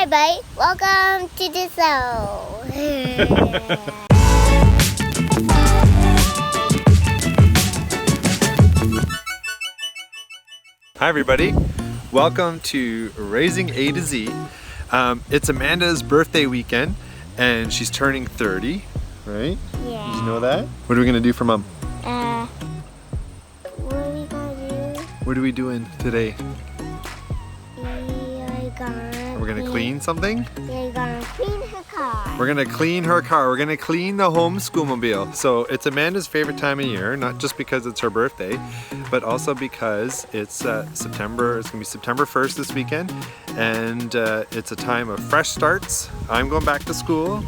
Hi, buddy. Welcome to the show. Hi, everybody. Welcome to Raising A to Z. It's Amanda's birthday weekend, and she's turning 30, right? Yeah. Did you know that? What are we gonna do for Mom? What are we gonna do? What are we doing today? We're gonna clean something? We're gonna clean her car. We're gonna clean her car. We're gonna clean the homeschoolmobile. So it's Amanda's favorite time of year, not just because it's her birthday, but also because it's September. It's gonna be September 1st this weekend, and it's a time of fresh starts. I'm going back to school,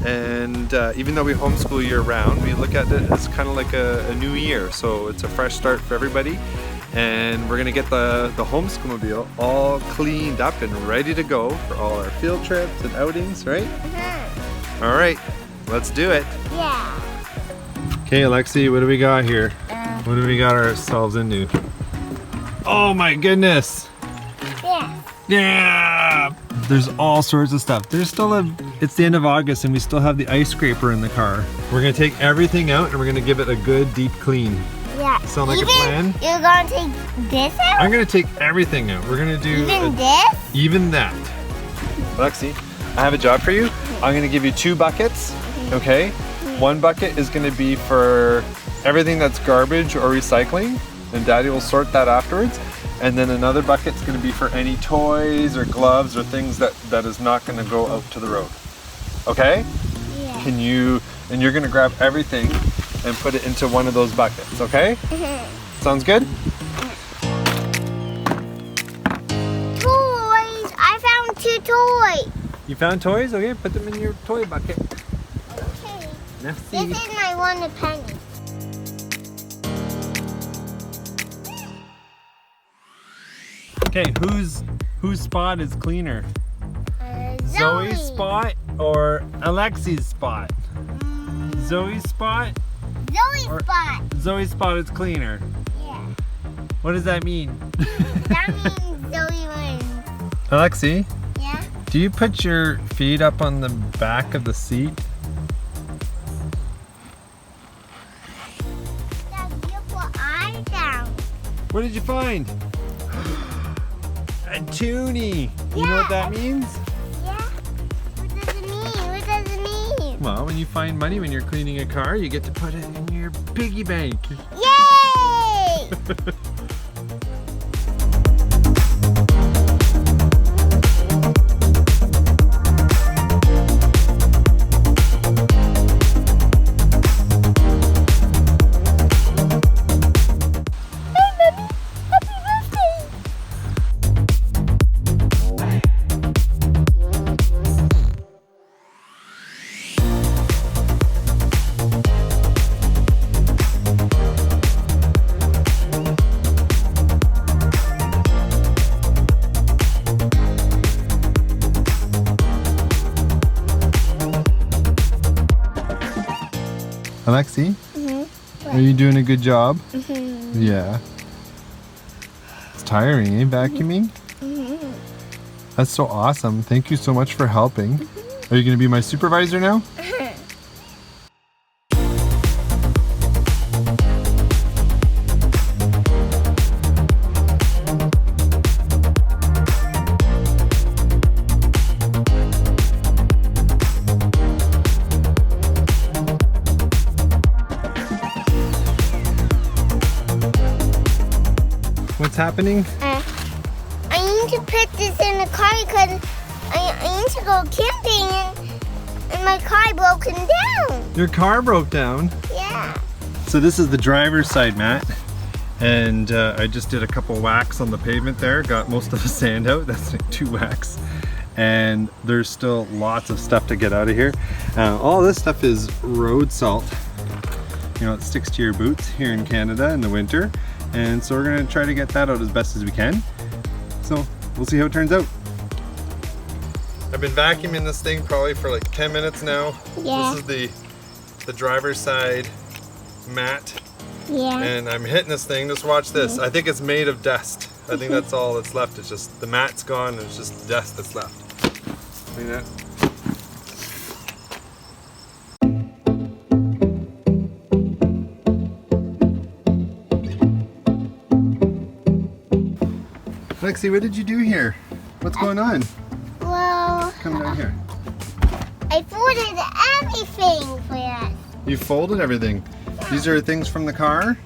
and even though we homeschool year round, we look at it as kind of like a new year. So it's a fresh start for everybody. And we're gonna get the homeschoolmobile all cleaned up and ready to go for all our field trips and outings, right? All right, let's do it. Yeah. Okay, Alexi, what do we got here? What do we got ourselves into? Oh my goodness! Yeah. Yeah! There's all sorts of stuff. There's still it's the end of August and we still have the ice scraper in the car. We're gonna take everything out and we're gonna give it a good deep clean. Yeah. Sound like a plan? You're gonna take this out? I'm gonna take everything out. We're gonna do Even this? Even that. Alexi, I have a job for you. I'm gonna give you 2 buckets, okay? One bucket is gonna be for everything that's garbage or recycling, and Daddy will sort that afterwards. And then another bucket's gonna be for any toys or gloves or things that is not gonna go out to the road. Okay? Yeah. And you're gonna grab everything and put it into one of those buckets, okay? Sounds good? Toys! I found 2 toys. You found toys? Okay, put them in your toy bucket. Okay. Merci. This is my one penny. Okay, whose spot is cleaner? Zoe's Zoe. spot or Alexi's spot? Zoe's spot? Zoe's Or- spot. Zoe's spot is cleaner. Yeah. What does that mean? That means Zoe wins. Alexi, Yeah? do you put your feet up on the back of the seat? That's what I found. What did you find? A toonie. You know what that means? Yeah? What does it mean? What does it mean? Well, when you find money when you're cleaning a car, you get to put it in your piggy bank. Yay! Alexi, are you doing a good job? Mm-hmm. Yeah. It's tiring, eh, vacuuming? That's so awesome. Thank you so much for helping. Are you going to be my supervisor now? What's happening? I need to put this in the car because I need to go camping and my car broken down. Your car broke down. Yeah. So this is the driver's side mat, and I just did a couple whacks on the pavement there, got most of the sand out. That's like 2 whacks, and there's still lots of stuff to get out of here. All this stuff is road salt. You know, it sticks to your boots here in Canada in the winter, and so we're gonna try to get that out as best as we can. So we'll see how it turns out. I've been vacuuming this thing probably for like 10 minutes now. Yeah. This is the driver's side mat. Yeah. And I'm hitting this thing, just watch this. I think it's made of dust. I think that's all that's left. It's just, the mat's gone and it's just dust that's left. Clean that. Lexi, what did you do here? What's going on? Well, Come down here. I folded everything for us. You folded everything. These are things from the car?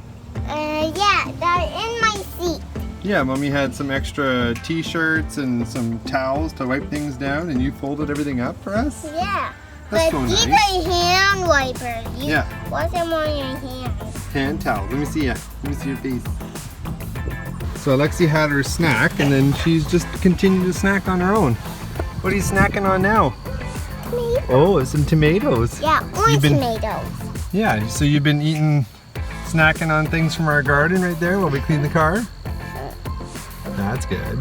Yeah, they're in my seat. Yeah, Mommy had some extra t-shirts and some towels to wipe things down, and you folded everything up for us? Yeah. That's so but these nice. are hand wipers. You Yeah. wash them on your hands. Hand towel. Let me see ya. Let me see your face. So Alexi had her snack, and then she's just continued to snack on her own. What are you snacking on now? Tomatoes. Oh, it's some tomatoes. Yeah, orange tomatoes. Yeah, so you've been snacking on things from our garden right there while we clean the car? That's good.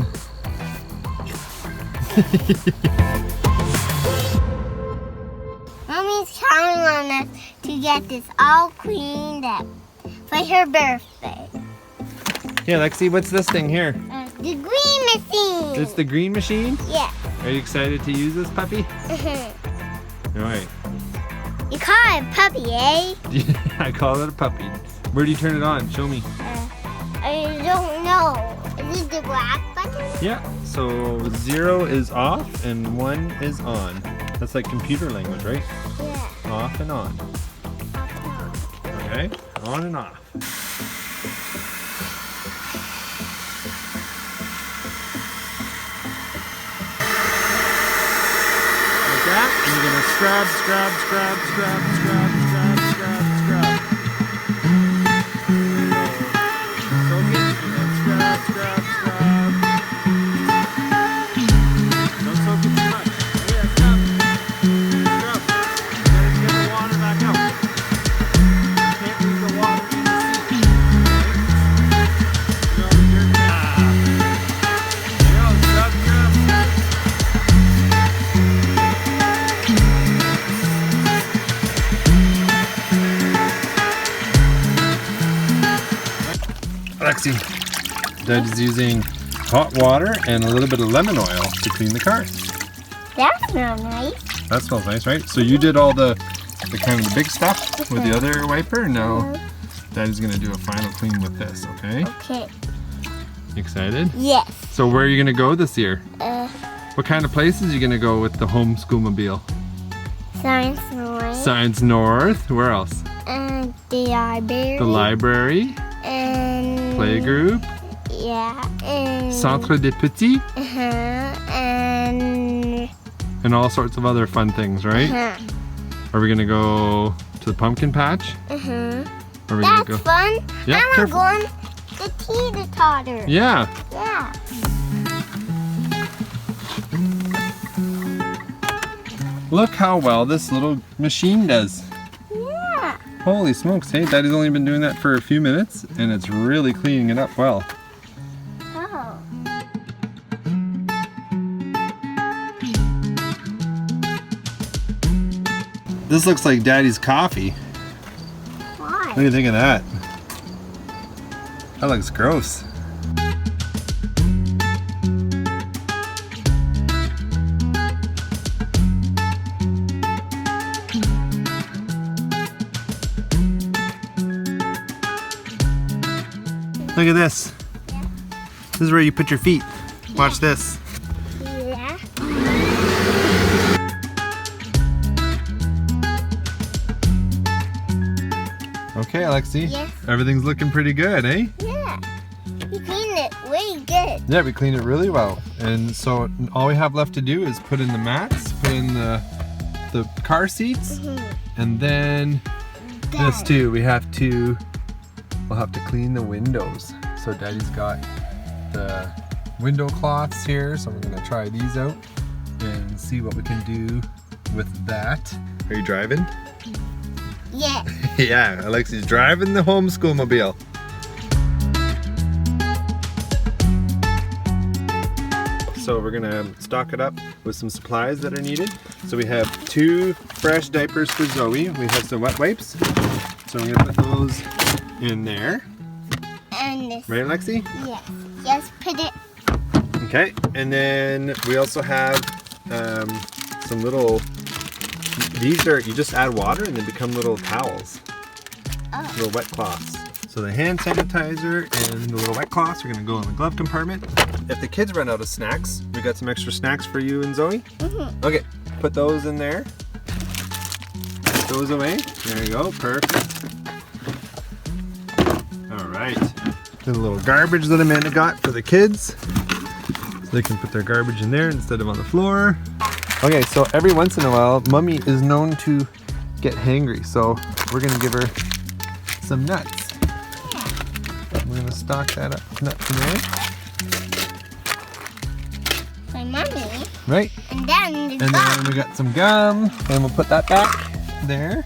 Mommy's counting on us to get this all cleaned up for her birthday. Yeah, Lexi, what's this thing here? The green machine. It's the green machine? Yeah. Are you excited to use this puppy? All right. You call it a puppy, eh? I call it a puppy. Where do you turn it on? Show me. I don't know. Is it the black button? Yeah, so 0 is off and 1 is on. That's like computer language, right? Yeah. Off and on. Okay, on and off. Like that, and you're gonna scrub, scrub, scrub, scrub, scrub, scrub, scrub, scrub. Soak it, and then scrub, scrub, scrub. Don't soak it too much. Yeah, scrub. Scrub. You gotta get the water back out. Can't leave the water in the seat. You know, you're there you go, scrub, scrub. Lexi, Dad is using hot water and a little bit of lemon oil to clean the car. That smells nice. That smells nice, right? So you did all the kind of the big stuff with the other wiper, and now Dad is gonna do a final clean with this, okay? Okay. Excited? Yes. So where are you gonna go this year? Uh, What kind of places are you gonna go with the homeschool mobile? Science North. Science North, where else? And the library. The library, And playgroup, yeah. And Centre des Petits, and and all sorts of other fun things, right? Are we gonna go to the pumpkin patch? Are we gonna That's go? fun. Yeah, I want to careful. go on the teeter-totter. Yeah. Yeah. Look how well this little machine does. Yeah. Holy smokes, hey, Daddy's only been doing that for a few minutes, and it's really cleaning it up well. Oh. This looks like Daddy's coffee. Why? What do you think of that? That looks gross. Look at this. This is where you put your feet. Watch this. Yeah. Okay, Alexi. Yes. Everything's looking pretty good, eh? Yeah. You cleaned it really good. Yeah, we cleaned it really well. And so all we have left to do is put in the mats, put in the car seats, and then this too. We'll have to clean the windows. So Daddy's got the window cloths here, so we're gonna try these out and see what we can do with that. Are you driving? Yeah. Yeah, Alexi's driving the homeschool mobile. So we're gonna stock it up with some supplies that are needed. So we have 2 fresh diapers for Zoe. We have some wet wipes. So we're gonna put those in there. And this. Right, Alexi? Yes. Just put it. Okay, and then we also have some little, these are, you just add water and they become little towels. Little wet cloths. So the hand sanitizer and the little wet cloths are gonna go in the glove compartment. If the kids run out of snacks, we got some extra snacks for you and Zoe. Okay, put those in there. Put those away. There you go, perfect. All right. The little garbage that Amanda got for the kids. So they can put their garbage in there instead of on the floor. Okay, so every once in a while, Mummy is known to get hangry. So we're gonna give her some nuts. We're gonna stock that up with nuts in there. My mommy. Right. And then the And gum. then we got some gum, and we'll put that back there.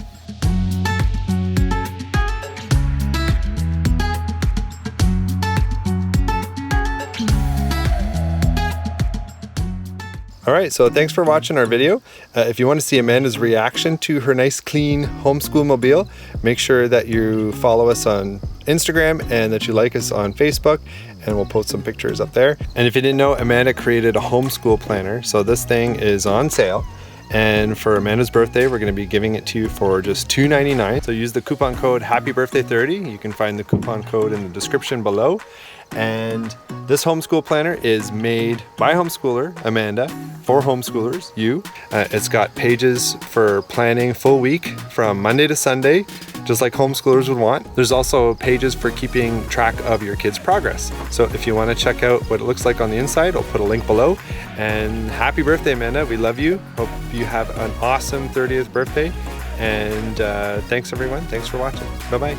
All right, so thanks for watching our video. If you want to see Amanda's reaction to her nice clean homeschool mobile, make sure that you follow us on Instagram and that you like us on Facebook, and we'll post some pictures up there. And if you didn't know, Amanda created a homeschool planner. So this thing is on sale. And for Amanda's birthday, we're gonna be giving it to you for just $2.99. So use the coupon code HAPPYBIRTHDAY30. You can find the coupon code in the description below. And this homeschool planner is made by homeschooler Amanda for homeschoolers, you. It's got pages for planning full week from Monday to Sunday, just like homeschoolers would want. There's also pages for keeping track of your kids' progress. So if you want to check out what it looks like on the inside, I'll put a link below. And happy birthday, Amanda. We love you. Hope you have an awesome 30th birthday. And thanks everyone. Thanks for watching. Bye-bye.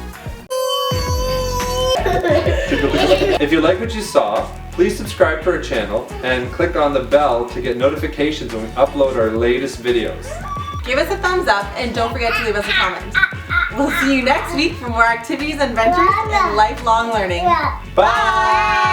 If you like what you saw, please subscribe to our channel and click on the bell to get notifications when we upload our latest videos. Give us a thumbs up and don't forget to leave us a comment. We'll see you next week for more activities, adventures, and lifelong learning. Bye!